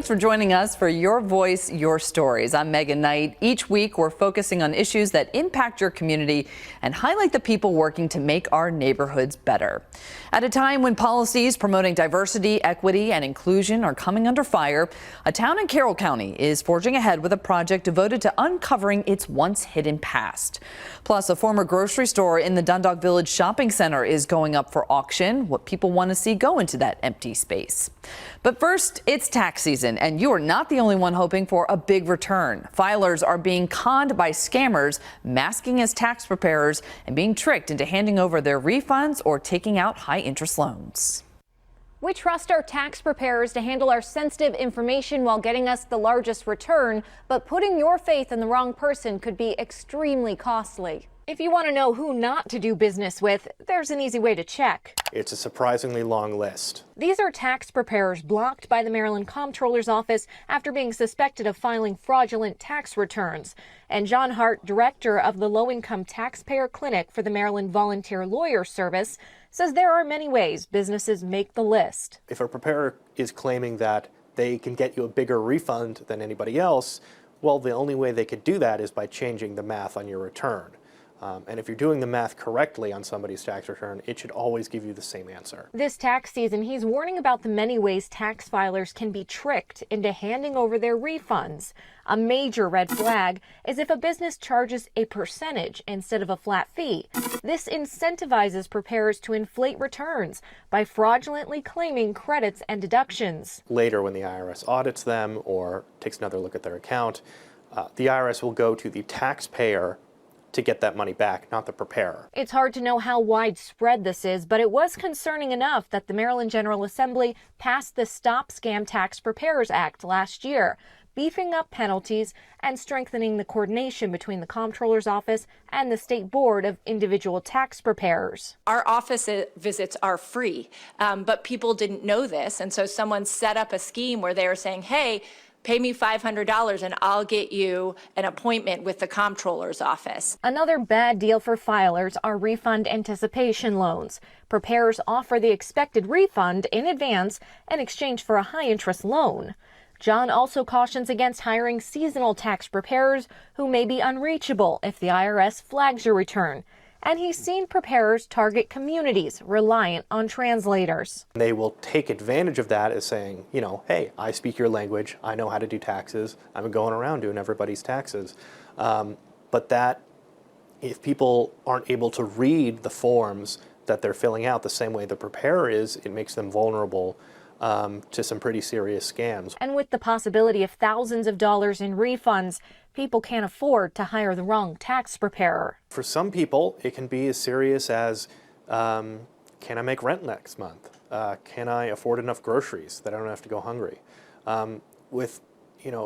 Thanks for joining us for Your Voice, Your Stories. I'm Megan Knight. Each week, we're focusing on issues that impact your community and highlight the people working to make our neighborhoods better. At a time when policies promoting diversity, equity, and inclusion are coming under fire, a town in Carroll County is forging ahead with a project devoted to uncovering its once hidden past. Plus, a former grocery store in the Dundalk Village Shopping Center is going up for auction. What people want to see go into that empty space. But first, it's tax season, and you are not the only one hoping for a big return. Filers are being conned by scammers masking as tax preparers and being tricked into handing over their refunds or taking out high-interest loans. We trust our tax preparers to handle our sensitive information while getting us the largest return, but putting your faith in the wrong person could be extremely costly. If you want to know who not to do business with, there's an easy way to check. It's a surprisingly long list. These are tax preparers blocked by the Maryland Comptroller's Office after being suspected of filing fraudulent tax returns. And John Hart, director of the Low-Income Taxpayer Clinic for the Maryland Volunteer Lawyer Service, says there are many ways businesses make the list. If a preparer is claiming that they can get you a bigger refund than anybody else, well, the only way they could do that is by changing the math on your return. And if you're doing the math correctly on somebody's tax return, it should always give you the same answer. This tax season, he's warning about the many ways tax filers can be tricked into handing over their refunds. A major red flag is if a business charges a percentage instead of a flat fee. This incentivizes preparers to inflate returns by fraudulently claiming credits and deductions. Later, when the IRS audits them or takes another look at their account, the IRS will go to the taxpayer to get that money back, not the preparer. It's hard to know how widespread this is, but it was concerning enough that the Maryland General Assembly passed the Stop Scam Tax Preparers Act last year, beefing up penalties and strengthening the coordination between the Comptroller's Office and the State Board of Individual Tax Preparers. Our office visits are free, but people didn't know this, and so someone set up a scheme where they were saying, hey, pay me $500 and I'll get you an appointment with the Comptroller's Office. Another bad deal for filers are refund anticipation loans. Preparers offer the expected refund in advance in exchange for a high-interest loan. John also cautions against hiring seasonal tax preparers who may be unreachable if the IRS flags your return. And he's seen preparers target communities reliant on translators. They will take advantage of that as saying, you know, hey, I speak your language, I know how to do taxes, I'm going around doing everybody's taxes. But that, if people aren't able to read the forms that they're filling out the same way the preparer is, it makes them vulnerable to some pretty serious scams. And with the possibility of thousands of dollars in refunds, people can't afford to hire the wrong tax preparer. For some people, it can be as serious as, can I make rent next month? Can I afford enough groceries that I don't have to go hungry?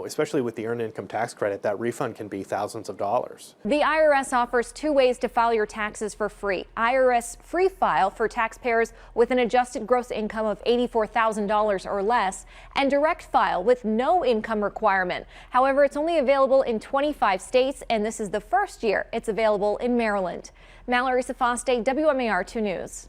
Especially with the earned income tax credit, that refund can be thousands of dollars. The IRS offers two ways to file your taxes for free. IRS Free File for taxpayers with an adjusted gross income of $84,000 or less, and Direct File with no income requirement. However, it's only available in 25 states, and this is the first year it's available in Maryland. Mallory Safaste, WMAR 2 News.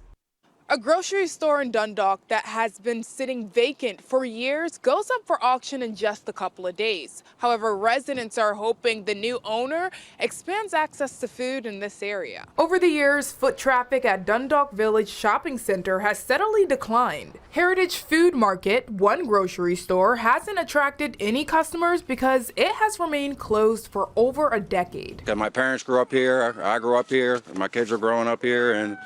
A grocery store in Dundalk that has been sitting vacant for years goes up for auction in just a couple of days. However, residents are hoping the new owner expands access to food in this area. Over the years, foot traffic at Dundalk Village Shopping Center has steadily declined. Heritage Food Market, one grocery store, hasn't attracted any customers because it has remained closed for over a decade. My parents grew up here, I grew up here, my kids are growing up here, and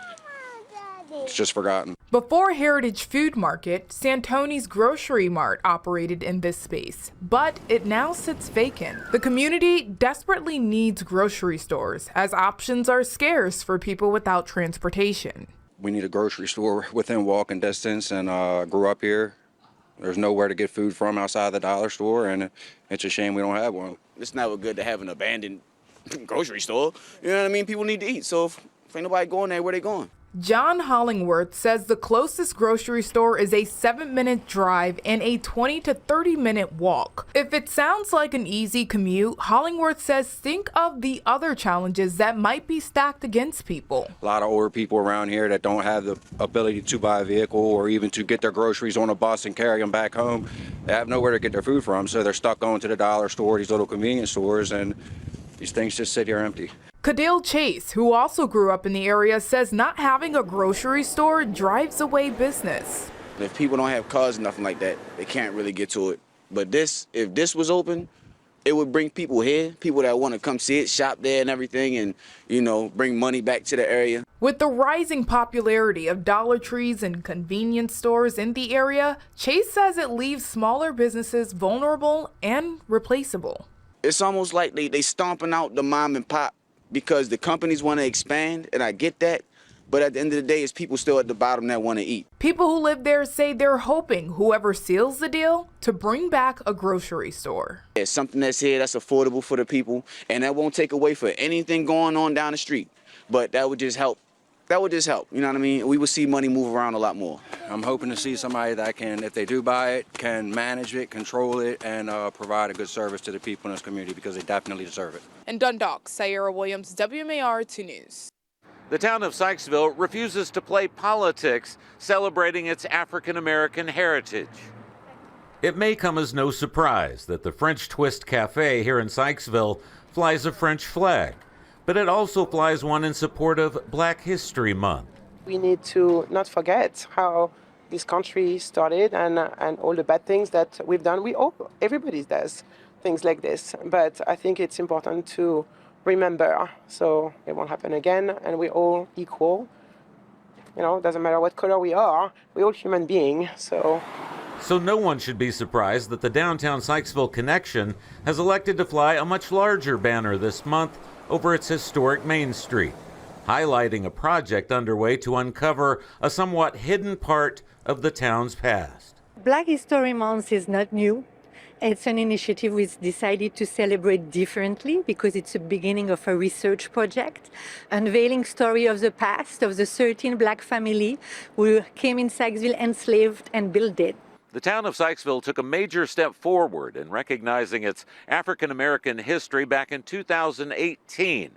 it's just forgotten. Before Heritage Food Market, Santoni's Grocery Mart operated in this space, but it now sits vacant. The community desperately needs grocery stores as options are scarce for people without transportation. We need a grocery store within walking distance, and grew up here. There's nowhere to get food from outside the dollar store, and it's a shame we don't have one. It's never good to have an abandoned grocery store. You know what I mean? People need to eat, so if ain't nobody going there, where they going? John Hollingworth says the closest grocery store is a 7-minute drive and a 20 to 30-minute walk. If it sounds like an easy commute, Hollingworth says think of the other challenges that might be stacked against people. A lot of older people around here that don't have the ability to buy a vehicle or even to get their groceries on a bus and carry them back home. They have nowhere to get their food from, so they're stuck going to the dollar store, these little convenience stores, and these things just sit here empty. Cadale Chase, who also grew up in the area, says not having a grocery store drives away business. If people don't have cars or nothing like that, they can't really get to it. But if this was open, it would bring people here, people that want to come see it, shop there and everything, and, bring money back to the area. With the rising popularity of Dollar Trees and convenience stores in the area, Chase says it leaves smaller businesses vulnerable and replaceable. It's almost like they stomping out the mom and pop because the companies want to expand, and I get that. But at the end of the day, it's people still at the bottom that want to eat. People who live there say they're hoping whoever seals the deal to bring back a grocery store. It's something that's here that's affordable for the people, and that won't take away for anything going on down the street. But that would just help. That would just help. You know what I mean? We would see money move around a lot more. I'm hoping to see somebody that can, if they do buy it, can manage it, control it, and provide a good service to the people in this community because they definitely deserve it. In Dundalk, Sierra Williams, WMAR 2 News. The town of Sykesville refuses to play politics, celebrating its African-American heritage. It may come as no surprise that the French Twist Cafe here in Sykesville flies a French flag, but it also flies one in support of Black History Month. We need to not forget how this country started and all the bad things that we've done. Everybody does things like this, but I think it's important to remember so it won't happen again, and we're all equal. It doesn't matter what color we are, we're all human beings. So no one should be surprised that the Downtown Sykesville Connection has elected to fly a much larger banner this month over its historic Main Street, highlighting a project underway to uncover a somewhat hidden part of the town's past. Black History Month is not new. It's an initiative we've decided to celebrate differently because it's the beginning of a research project, unveiling story of the past of the 13 Black family who came in Sykesville enslaved and built it. The town of Sykesville took a major step forward in recognizing its African-American history back in 2018.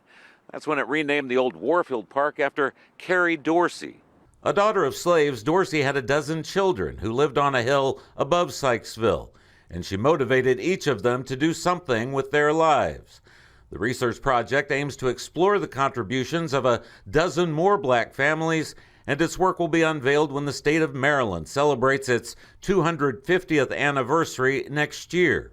That's when it renamed the old Warfield Park after Carrie Dorsey. A daughter of slaves, Dorsey had a dozen children who lived on a hill above Sykesville, and she motivated each of them to do something with their lives. The research project aims to explore the contributions of a dozen more Black families, and its work will be unveiled when the state of Maryland celebrates its 250th anniversary next year.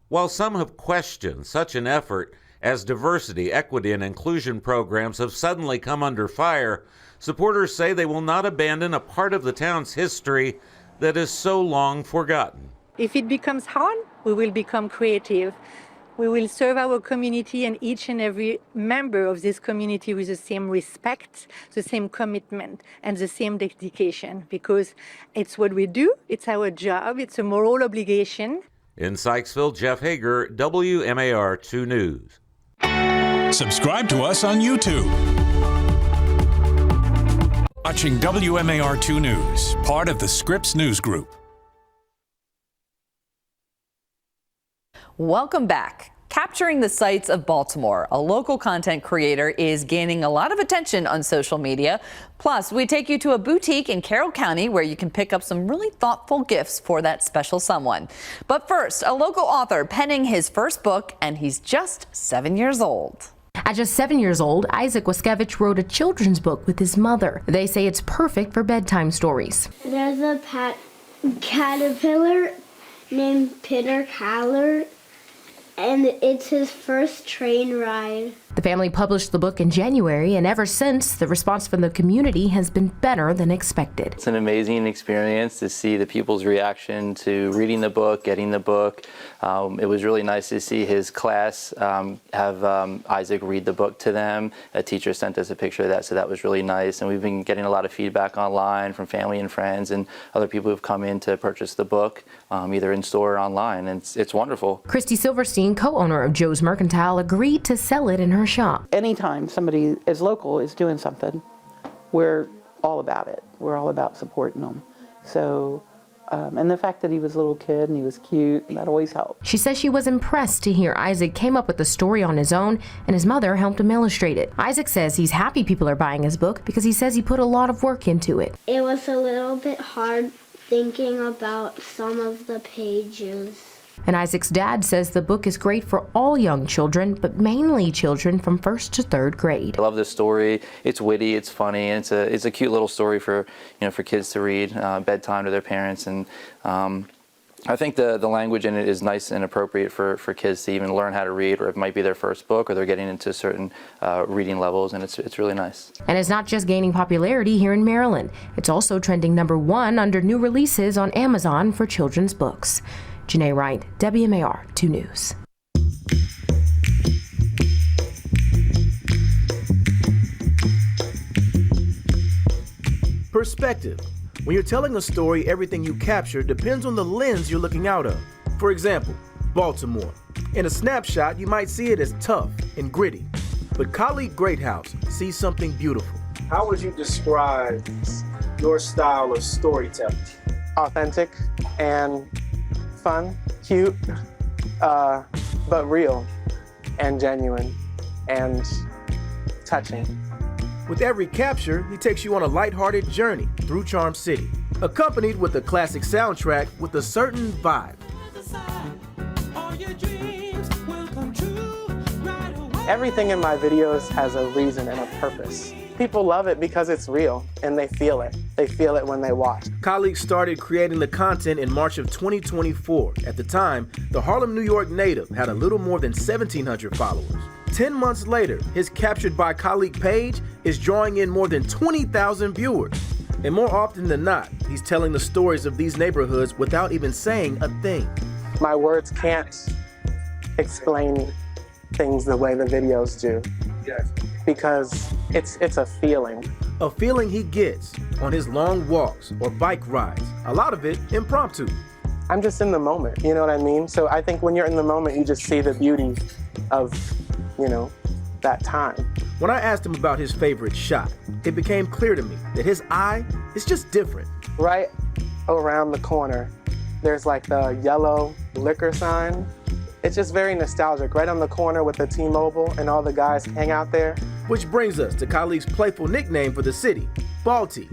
While some have questioned such an effort, as diversity, equity, and inclusion programs have suddenly come under fire, supporters say they will not abandon a part of the town's history that is so long forgotten. If it becomes hard, we will become creative. We will serve our community and each and every member of this community with the same respect, the same commitment, and the same dedication, because it's what we do, it's our job, it's a moral obligation. In Sykesville, Jeff Hager, WMAR 2 News. Subscribe to us on YouTube. Watching WMAR 2 News, part of the Scripps News Group. Welcome back. Capturing the sights of Baltimore, a local content creator, is gaining a lot of attention on social media. Plus, we take you to a boutique in Carroll County where you can pick up some really thoughtful gifts for that special someone. But first, a local author penning his first book, and he's just 7 years old. At just 7 years old, Isaac Waskevich wrote a children's book with his mother. They say it's perfect for bedtime stories. There's a caterpillar named Peter Caller, and it's his first train ride. The family published the book in January, and ever since, the response from the community has been better than expected. It's an amazing experience to see the people's reaction to reading the book, getting the book. It was really nice to see his class have Isaac read the book to them. A teacher sent us a picture of that, so that was really nice. And we've been getting a lot of feedback online from family and friends and other people who've come in to purchase the book, either in store or online, and it's wonderful. Christy Silverstein, co-owner of Joe's Mercantile, agreed to sell it in her shop. Anytime somebody is local is doing something, we're all about it. We're all about supporting them. So, and the fact that he was a little kid and he was cute, that always helped. She says she was impressed to hear Isaac came up with the story on his own and his mother helped him illustrate it. Isaac says he's happy people are buying his book because he says he put a lot of work into it. It was a little bit hard thinking about some of the pages. And Isaac's dad says the book is great for all young children, but mainly children from 1st to 3rd grade. I love this story. It's witty, it's funny, and it's a cute little story for for kids to read bedtime to their parents. And I think the language in it is nice and appropriate for kids to even learn how to read, or it might be their first book, or they're getting into certain reading levels, and it's really nice. And it's not just gaining popularity here in Maryland. It's also trending #1 under new releases on Amazon for children's books. Janae Wright, WMAR 2 News. Perspective. When you're telling a story, everything you capture depends on the lens you're looking out of. For example, Baltimore. In a snapshot, you might see it as tough and gritty. But colleague Greathouse sees something beautiful. How would you describe your style of storytelling? Authentic and fun, cute, but real and genuine and touching. With every capture, he takes you on a lighthearted journey through Charm City, accompanied with a classic soundtrack with a certain vibe. Everything in my videos has a reason and a purpose. People love it because it's real and they feel it. They feel it when they watch. Colleagues started creating the content in March of 2024. At the time, the Harlem, New York native had a little more than 1,700 followers. 10 months later, his Captured by Colleague page is drawing in more than 20,000 viewers. And more often than not, he's telling the stories of these neighborhoods without even saying a thing. My words can't explain things the way the videos do. Yes. Because it's a feeling. A feeling he gets on his long walks or bike rides, a lot of it impromptu. I'm just in the moment, you know what I mean? So I think when you're in the moment, you just see the beauty of, that time. When I asked him about his favorite shot, it became clear to me that his eye is just different. Right around the corner, there's like the yellow liquor sign. It's just very nostalgic, right on the corner with the T-Mobile and all the guys hang out there. Which brings us to Colleague's playful nickname for the city, Balti.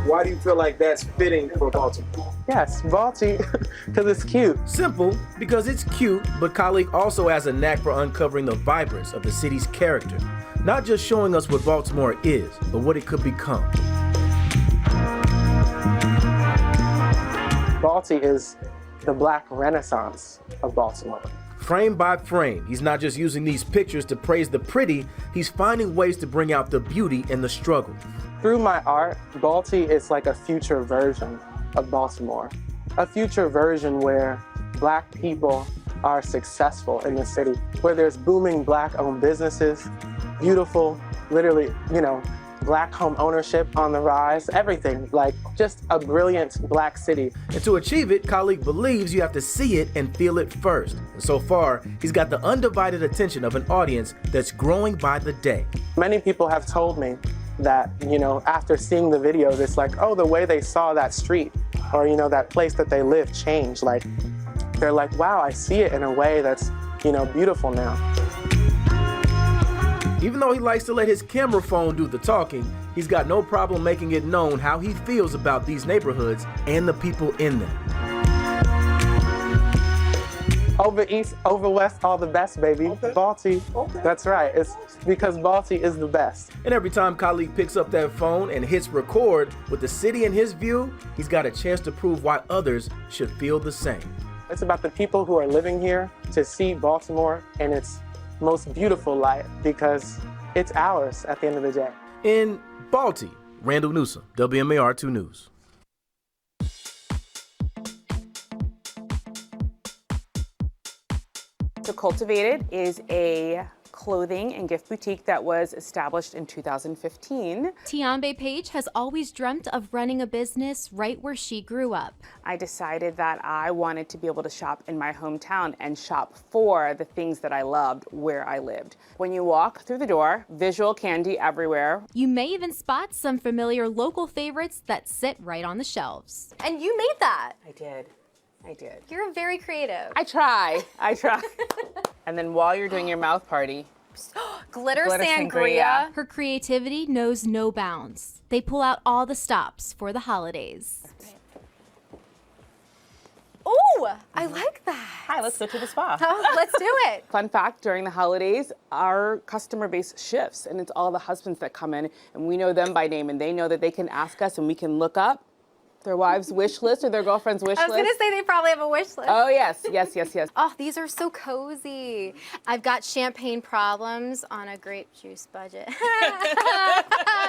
Why do you feel like that's fitting for Baltimore? Yes, Balti, because it's cute. Simple, because it's cute, but Colleague also has a knack for uncovering the vibrance of the city's character. Not just showing us what Baltimore is, but what it could become. Balti is the Black Renaissance of Baltimore. Frame by frame, he's not just using these pictures to praise the pretty, he's finding ways to bring out the beauty in the struggle. Through my art, Balti is like a future version of Baltimore. A future version where Black people are successful in the city, where there's booming Black-owned businesses, beautiful, literally, Black home ownership on the rise, everything, like just a brilliant Black city. And to achieve it, Colleague believes you have to see it and feel it first. And so far, he's got the undivided attention of an audience that's growing by the day. Many people have told me that, after seeing the videos, it's like, oh, the way they saw that street or, that place that they live changed. Like, they're like, wow, I see it in a way that's, beautiful now. Even though he likes to let his camera phone do the talking, he's got no problem making it known how he feels about these neighborhoods and the people in them. Over East, over West, all the best, baby. Okay. Balti. Okay. That's right. It's because Balti is the best. And every time Colleague picks up that phone and hits record with the city in his view, he's got a chance to prove why others should feel the same. It's about the people who are living here to see Baltimore in its most beautiful light, because it's ours at the end of the day. In Balti, Randall Newsom, WMAR 2 News. So Cultivated is a clothing and gift boutique that was established in 2015. Tiambe Page has always dreamt of running a business right where she grew up. I decided that I wanted to be able to shop in my hometown and shop for the things that I loved where I lived. When you walk through the door, visual candy everywhere. You may even spot some familiar local favorites that sit right on the shelves. And you made that. I did. You're very creative. I try. And then while you're doing your mouth party, Glitter sangria. Her creativity knows no bounds. They pull out all the stops for the holidays. Ooh, I like that. Hi, let's go to the spa. Let's do it. Fun fact, during the holidays, our customer base shifts, and it's all the husbands that come in, and we know them by name, and they know that they can ask us, and we can look up their wife's wish list or their girlfriend's wish list. I was going to say they probably have a wish list. Oh, yes. Oh, these are so cozy. I've got champagne problems on a grape juice budget.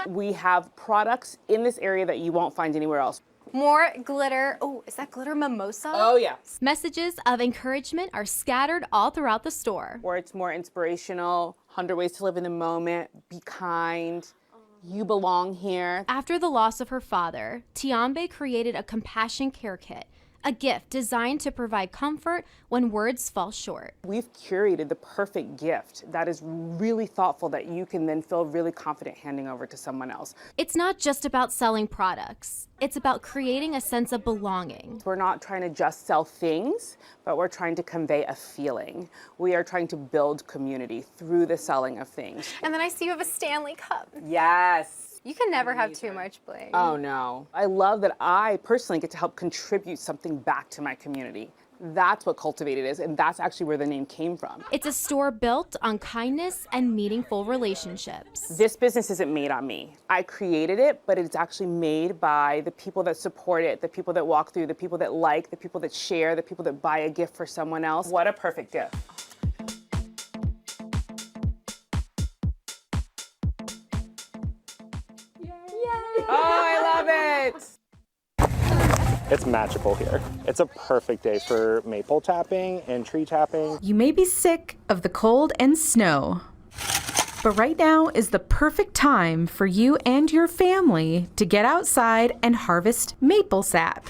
We have products in this area that you won't find anywhere else. More glitter. Oh, is that glitter mimosa? Oh, yeah. Messages of encouragement are scattered all throughout the store. Or it's more inspirational, 100 ways to live in the moment, be kind. You belong here. After the loss of her father, Tiambe created a compassion care kit, a gift designed to provide comfort when words fall short. We've curated the perfect gift that is really thoughtful that you can then feel really confident handing over to someone else. It's not just about selling products. It's about creating a sense of belonging. We're not trying to just sell things, but we're trying to convey a feeling. We are trying to build community through the selling of things. And then I see you have a Stanley Cup. Yes. You can never have too much bling. Oh, no. I love that I personally get to help contribute something back to my community. That's what Cultivated is, and that's actually where the name came from. It's a store built on kindness and meaningful relationships. This business isn't made on me. I created it, but it's actually made by the people that support it, the people that walk through, the people that like, the people that share, the people that buy a gift for someone else. What a perfect gift. Oh, I love it! It's magical here. It's a perfect day for maple tapping and tree tapping. You may be sick of the cold and snow, but right now is the perfect time for you and your family to get outside and harvest maple sap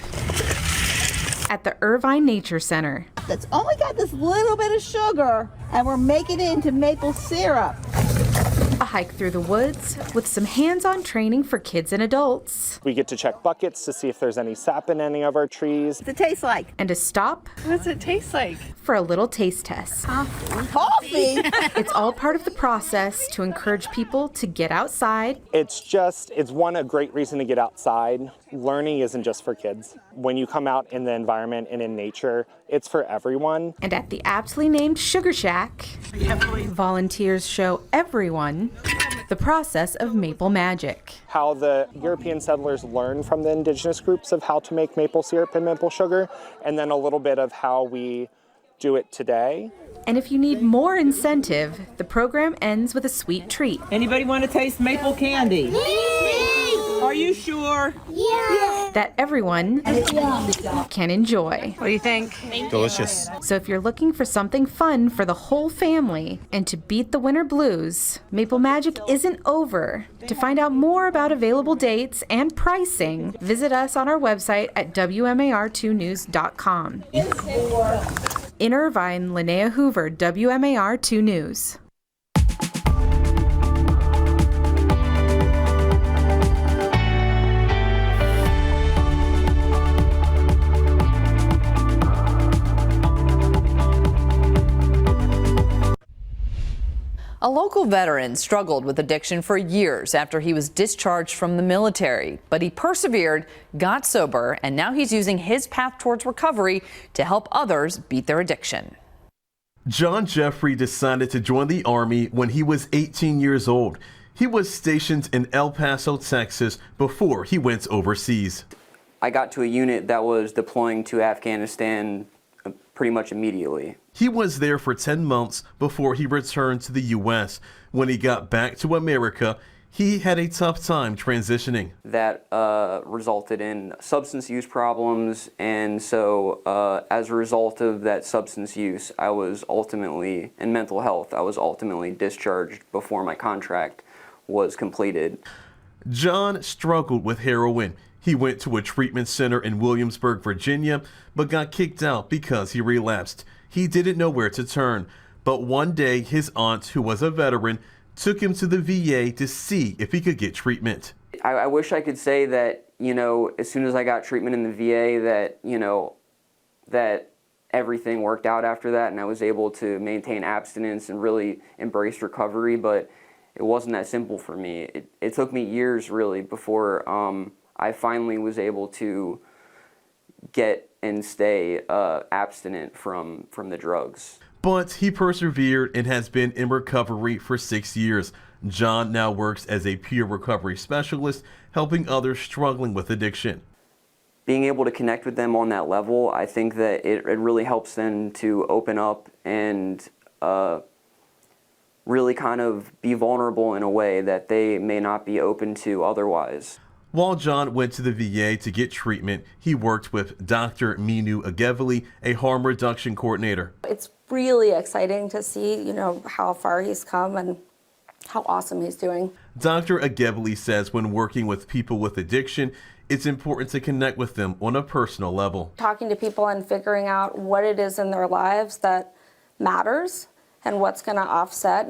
at the Irvine Nature Center. That's only got this little bit of sugar, and we're making it into maple syrup. A hike through the woods with some hands-on training for kids and adults. We get to check buckets to see if there's any sap in any of our trees. What's it taste like? And a stop. What does it taste like? For a little taste test. Coffee! It's all part of the process to encourage people to get outside. It's a great reason to get outside. Learning isn't just for kids. When you come out in the environment and in nature, it's for everyone. And at the aptly named Sugar Shack, volunteers show everyone the process of maple magic. How the European settlers learned from the indigenous groups of how to make maple syrup and maple sugar, and then a little bit of how we do it today. And if you need more incentive, the program ends with a sweet treat. Anybody want to taste maple candy? Are you sure? Yeah. That everyone can enjoy. What do you think? Delicious. So if you're looking for something fun for the whole family and to beat the winter blues, Maple Magic isn't over. To find out more about available dates and pricing, visit us on our website at WMAR2news.com. In Irvine, Linnea Hoover, WMAR2 News. A local veteran struggled with addiction for years after he was discharged from the military, but he persevered, got sober, and now he's using his path towards recovery to help others beat their addiction. John Jeffrey decided to join the Army when he was 18 years old. He was stationed in El Paso, Texas, before he went overseas. I got to a unit that was deploying to Afghanistan pretty much immediately. He was there for 10 months before he returned to the U.S. When he got back to America, He had a tough time transitioning. That resulted in substance use problems, and so as a result of that substance use, I was ultimately, in mental health, I was ultimately discharged before my contract was completed. John struggled with heroin. He went to a treatment center in Williamsburg, Virginia, but got kicked out because he relapsed. He didn't know where to turn, but one day his aunt, who was a veteran, took him to the VA to see if he could get treatment. I wish I could say that, as soon as I got treatment in the VA that, that everything worked out after that and I was able to maintain abstinence and really embrace recovery, but it wasn't that simple for me. It took me years really before I finally was able to get and stay abstinent from the drugs. But he persevered and has been in recovery for 6 years. John now works as a peer recovery specialist, helping others struggling with addiction. Being able to connect with them on that level, I think that it really helps them to open up and really kind of be vulnerable in a way that they may not be open to otherwise. While John went to the VA to get treatment, he worked with Dr. Minu Ageveli, a harm reduction coordinator. It's really exciting to see, how far he's come and how awesome he's doing. Dr. Ageveli says when working with people with addiction, it's important to connect with them on a personal level. Talking to people and figuring out what it is in their lives that matters and what's going to offset,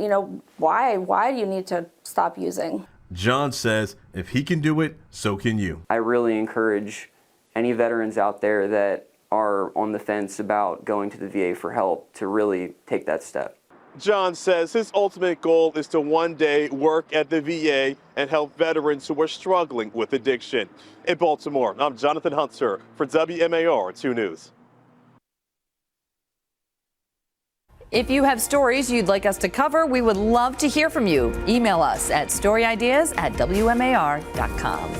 why do you need to stop using? John says if he can do it, so can you. I really encourage any veterans out there that are on the fence about going to the VA for help to really take that step. John says his ultimate goal is to one day work at the VA and help veterans who are struggling with addiction. In Baltimore, I'm Jonathan Hunter for WMAR 2 News. If you have stories you'd like us to cover, we would love to hear from you. Email us at storyideas@wmar.com.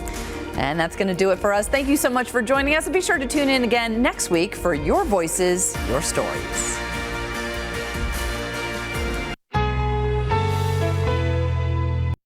And that's going to do it for us. Thank you so much for joining us, and be sure to tune in again next week for Your Voices, Your Stories.